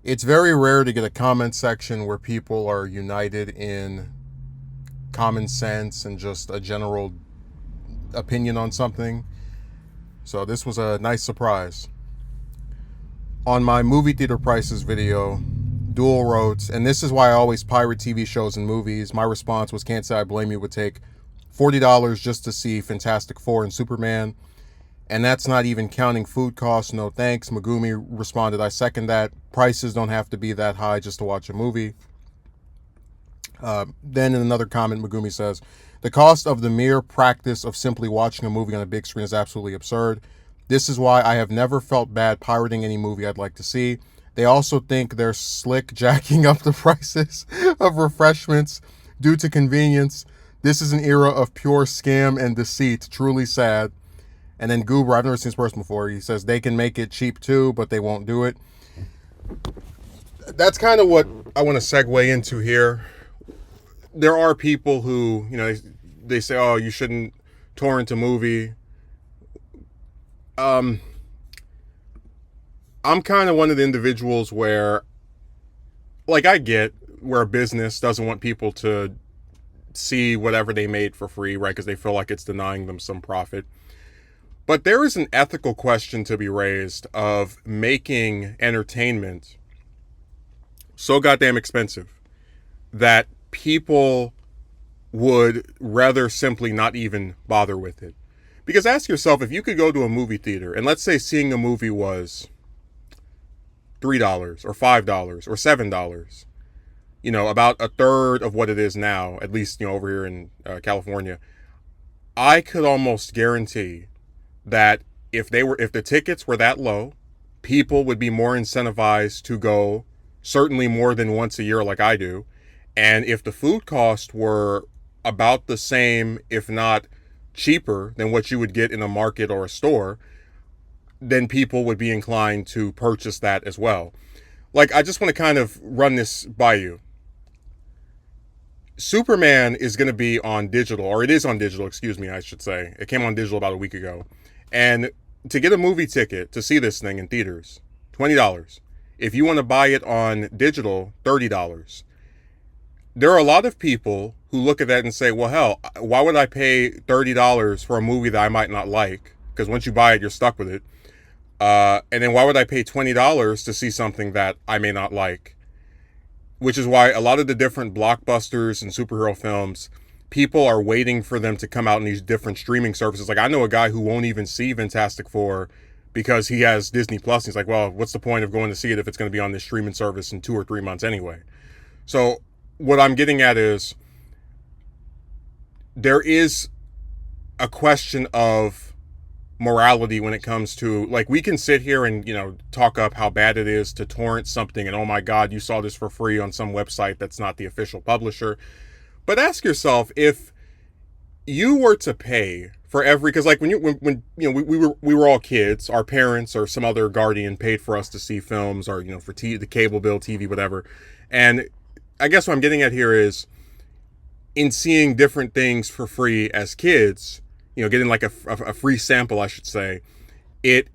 It's very rare to get a comment section where people are united in common sense and just a general opinion on something. So this was a nice surprise. On my movie theater prices video, Duel wrote, and this is why I always pirate TV shows and movies. My response was, can't say I blame you, would take $40 just to see Fantastic Four and Superman. And that's not even counting food costs. No thanks. Megumi responded, I second that. Prices don't have to be that high just to watch a movie. Then in another comment, Megumi says, the cost of the mere practice of simply watching a movie on a big screen is absolutely absurd. This is why I have never felt bad pirating any movie I'd like to see. They also think they're slick jacking up the prices of refreshments due to convenience. This is an era of pure scam and deceit. Truly sad. And then Goober, I've never seen this person before. He says they can make it cheap too, but they won't do it. That's kind of what I want to segue into here. There are people who, they say, oh, you shouldn't torrent a movie. I'm kind of one of the individuals where, like, I get where a business doesn't want people to see whatever they made for free, right? Because they feel like it's denying them some profit. But there is an ethical question to be raised of making entertainment so goddamn expensive that people would rather simply not even bother with it. Because ask yourself, if you could go to a movie theater and let's say seeing a movie was $3 or $5 or $7, about a third of what it is now, at least, over here in California, I could almost guarantee that if the tickets were that low, people would be more incentivized to go, certainly more than once a year like I do. And if the food costs were about the same, if not cheaper than what you would get in a market or a store, then people would be inclined to purchase that as well. Like, I just want to kind of run this by you. Superman is going to be on digital, or it is on digital, excuse me, I should say. It came on digital about a week ago. And to get a movie ticket to see this thing in theaters, $20. If you want to buy it on digital, $30. There are a lot of people who look at that and say, well, hell, why would I pay $30 for a movie that I might not like? Because once you buy it, you're stuck with it. And then why would I pay $20 to see something that I may not like? Which is why a lot of the different blockbusters and superhero films, people are waiting for them to come out in these different streaming services. Like, I know a guy who won't even see Fantastic Four because he has Disney Plus. He's like, well, what's the point of going to see it if it's going to be on this streaming service in 2 or 3 months anyway? So what I'm getting at is there is a question of morality when it comes to, like, we can sit here and, talk up how bad it is to torrent something and, oh my God, you saw this for free on some website that's not the official publisher. But ask yourself, if you were to pay for every, because like when we were all kids, our parents or some other guardian paid for us to see films or, for the cable bill, TV, whatever. And I guess what I'm getting at here is, in seeing different things for free as kids, getting like a free sample, I should say, it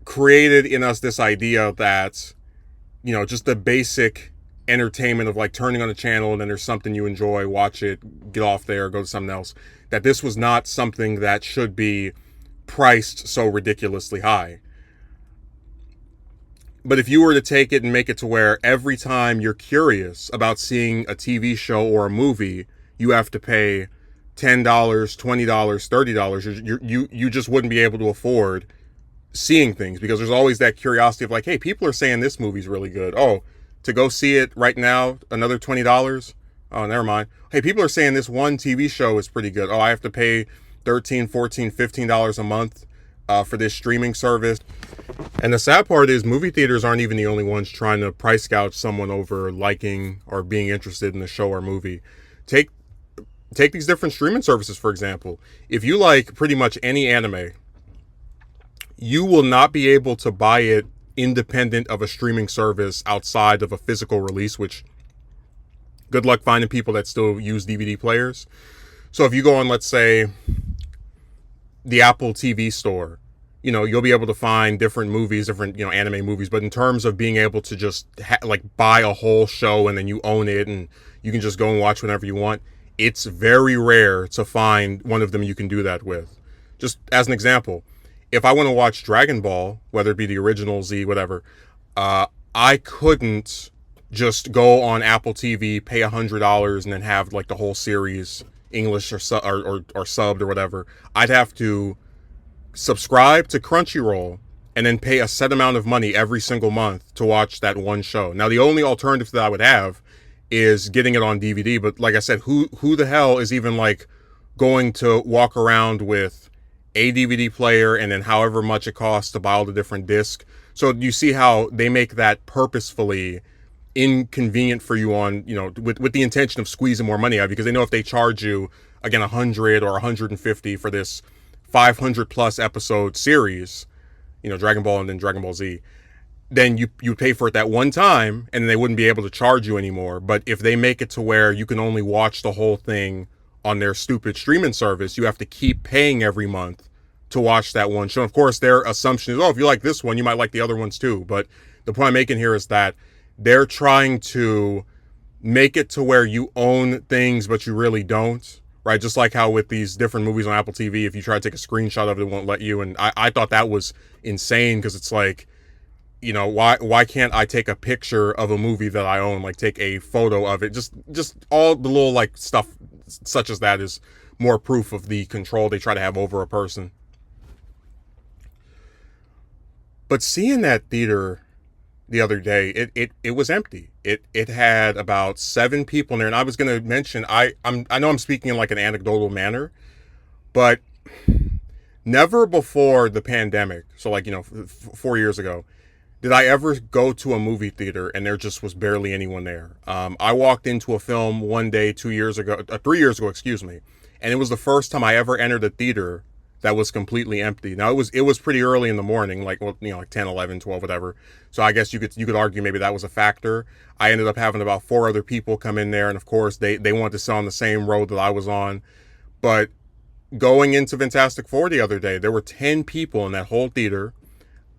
created in us this idea that, just the basic entertainment of like turning on a channel and then there's something you enjoy, watch it, get off there, go to something else, that this was not something that should be priced so ridiculously high. But if you were to take it and make it to where every time you're curious about seeing a TV show or a movie, you have to pay $10, $20, $30, you just wouldn't be able to afford seeing things, because there's always that curiosity of like, hey, people are saying this movie's really good. Oh, to go see it right now, another $20? Oh, never mind. Hey, people are saying this one TV show is pretty good. Oh, I have to pay $13, $14, $15 a month for this streaming service. And the sad part is movie theaters aren't even the only ones trying to price gouge someone over liking or being interested in a show or movie. Take these different streaming services, for example. If you like pretty much any anime, you will not be able to buy it independent of a streaming service outside of a physical release, which good luck finding people that still use DVD players. So if you go on, let's say, the Apple TV store, you'll be able to find different movies, different, anime movies. But in terms of being able to just like buy a whole show and then you own it and you can just go and watch whenever you want, it's very rare to find one of them you can do that with. Just as an example, if I want to watch Dragon Ball, whether it be the original, Z, whatever, I couldn't just go on Apple TV, pay $100, and then have like the whole series English or subbed or whatever. I'd have to subscribe to Crunchyroll and then pay a set amount of money every single month to watch that one show. Now, the only alternative that I would have is getting it on DVD. But like I said, who the hell is even like going to walk around with a DVD player and then however much it costs to buy all the different discs? So you see how they make that purposefully inconvenient for you on, with the intention of squeezing more money out of you, because they know if they charge you, again, 100 or 150 for this 500 plus episode series, Dragon Ball and then Dragon Ball Z, then you pay for it that one time and then they wouldn't be able to charge you anymore. But if they make it to where you can only watch the whole thing on their stupid streaming service, you have to keep paying every month to watch that one show. Of course, their assumption is, if you like this one, you might like the other ones too. But the point I'm making here is that they're trying to make it to where you own things, but you really don't, right? Just like how with these different movies on Apple TV, if you try to take a screenshot of it, it won't let you. And I thought that was insane, because it's like, why can't I take a picture of a movie that I own, like take a photo of it? Just all the little like stuff such as that is more proof of the control they try to have over a person. But seeing that theater the other day, it was empty. It had about 7 people in there, and I was going to mention, I know I'm speaking in like an anecdotal manner, but never before the pandemic, so like 4 years ago, did I ever go to a movie theater and there just was barely anyone there. I walked into a film one day 3 years ago, excuse me, and it was the first time I ever entered a theater that was completely empty. Now it was pretty early in the morning, like, like 10, 11, 12, whatever. So I guess you could argue maybe that was a factor. I ended up having about 4 other people come in there, and of course they wanted to sit on the same road that I was on. But going into Fantastic Four the other day, there were 10 people in that whole theater.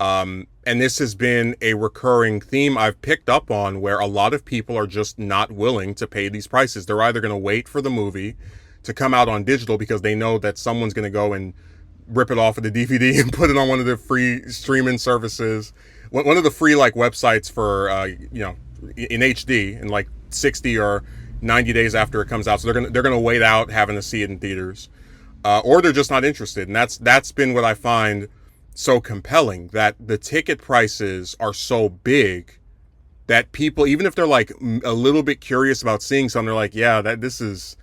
And this has been a recurring theme I've picked up on, where a lot of people are just not willing to pay these prices. They're either going to wait for the movie to come out on digital because they know that someone's going to go and rip it off of the DVD and put it on one of the free streaming services, one of the free like websites for in HD in like 60 or 90 days after it comes out. So they're gonna wait out having to see it in theaters, or they're just not interested. And that's been what I find so compelling, that the ticket prices are so big that people, even if they're like a little bit curious about seeing something, they're like, yeah, this is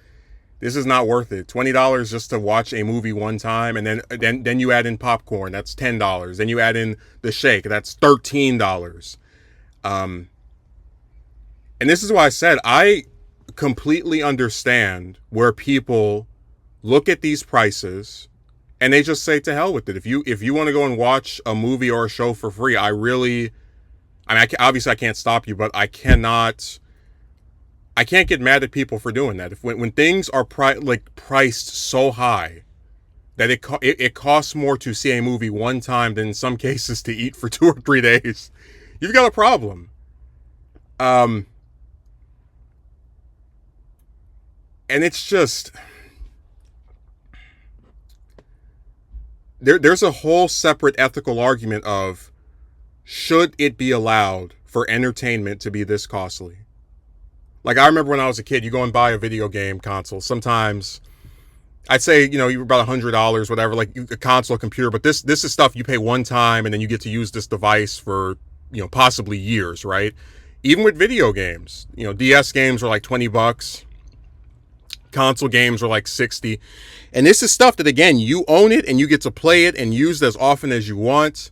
not worth it. $20 just to watch a movie one time, and then you add in popcorn, that's $10. Then you add in the shake, that's $13. And this is why I said I completely understand where people look at these prices and they just say to hell with it. If you want to go and watch a movie or a show for free, obviously I can't stop you, but I can't get mad at people for doing that. When things are priced so high that it costs more to see a movie one time than in some cases to eat for 2 or 3 days, you've got a problem. And it's just, there's a whole separate ethical argument of, should it be allowed for entertainment to be this costly? Like, I remember when I was a kid, you go and buy a video game console. Sometimes I'd say, you were about $100, whatever, like a console, computer. But this is stuff you pay one time and then you get to use this device for, possibly years, right? Even with video games, DS games are like $20. Console games are like 60. And this is stuff that, again, you own it and you get to play it and use it as often as you want.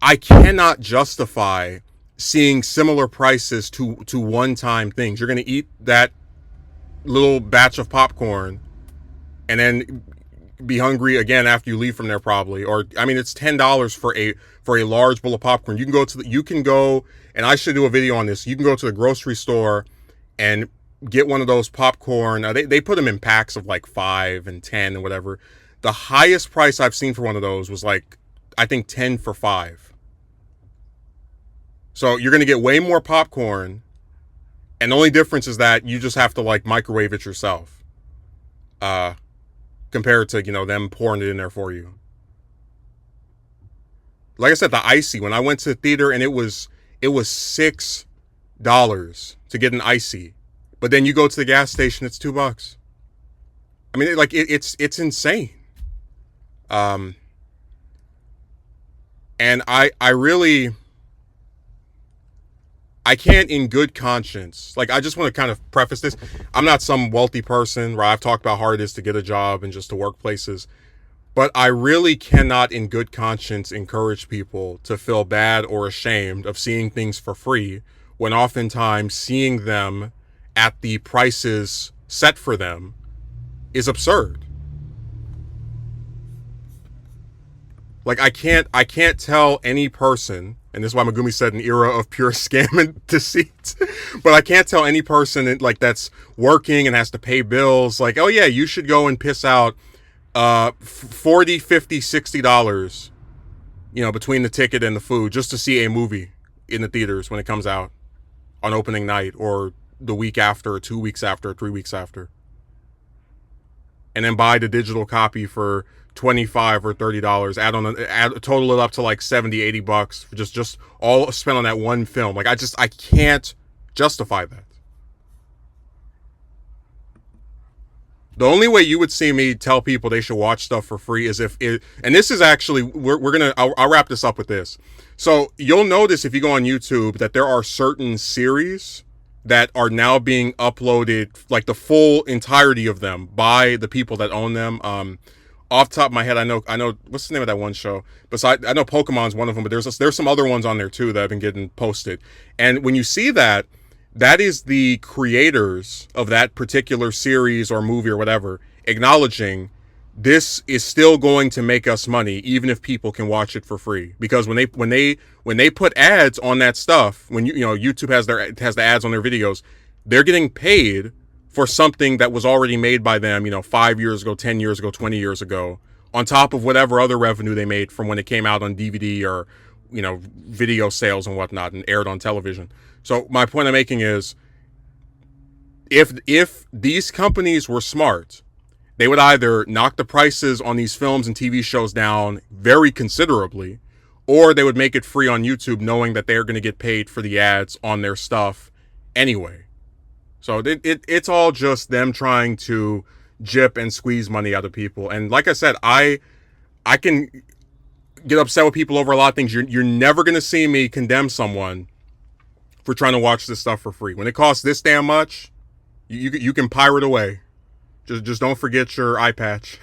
I cannot justify seeing similar prices to one-time things. You're going to eat that little batch of popcorn and then be hungry again after you leave from there, probably. Or, it's $10 for a large bowl of popcorn. You can go, and I should do a video on this. You can go to the grocery store and get one of those popcorn. They put them in packs of like 5 and 10 and whatever. The highest price I've seen for one of those was like, I think 10 for 5. So you're going to get way more popcorn. And the only difference is that you just have to like microwave it yourself. Compared to, them pouring it in there for you. Like I said, the icy, when I went to the theater and it was $6 to get an icy. But then you go to the gas station, it's $2. I mean, it's insane. And I can't in good conscience, like, I just want to kind of preface this. I'm not some wealthy person where I've talked about how hard it is to get a job and just to work places. But I really cannot in good conscience encourage people to feel bad or ashamed of seeing things for free when oftentimes seeing them at the prices set for them is absurd. Like, I can't tell any person, and this is why Megumi said an era of pure scam and deceit, but I can't tell any person like that's working and has to pay bills, like, oh yeah, you should go and piss out $40, $50, $60, between the ticket and the food just to see a movie in the theaters when it comes out on opening night or the week after or 2 weeks after or 3 weeks after. And then buy the digital copy for $25 or $30, total it up to like $70, $80 for just all spent on that one film. Like, I can't justify that. The only way you would see me tell people they should watch stuff for free is if it, and this is actually, I'll wrap this up with this. So you'll notice if you go on YouTube that there are certain series that are now being uploaded, like the full entirety of them by the people that own them. Off the top of my head, I know, what's the name of that one show? Besides, I know Pokemon's one of them, but there's some other ones on there too that have been getting posted. And when you see that, that is the creators of that particular series or movie or whatever acknowledging this is still going to make us money, even if people can watch it for free. Because when they put ads on that stuff, when YouTube has the ads on their videos, they're getting paid for something that was already made by them, 5 years ago, 10 years ago, 20 years ago, on top of whatever other revenue they made from when it came out on DVD or, video sales and whatnot and aired on television. So my point I'm making is, if these companies were smart, they would either knock the prices on these films and TV shows down very considerably, or they would make it free on YouTube knowing that they're going to get paid for the ads on their stuff anyway. So it's all just them trying to jip and squeeze money out of people. And like I said, I can get upset with people over a lot of things. You're never going to see me condemn someone for trying to watch this stuff for free. When it costs this damn much, you can pirate away. Just don't forget your eye patch.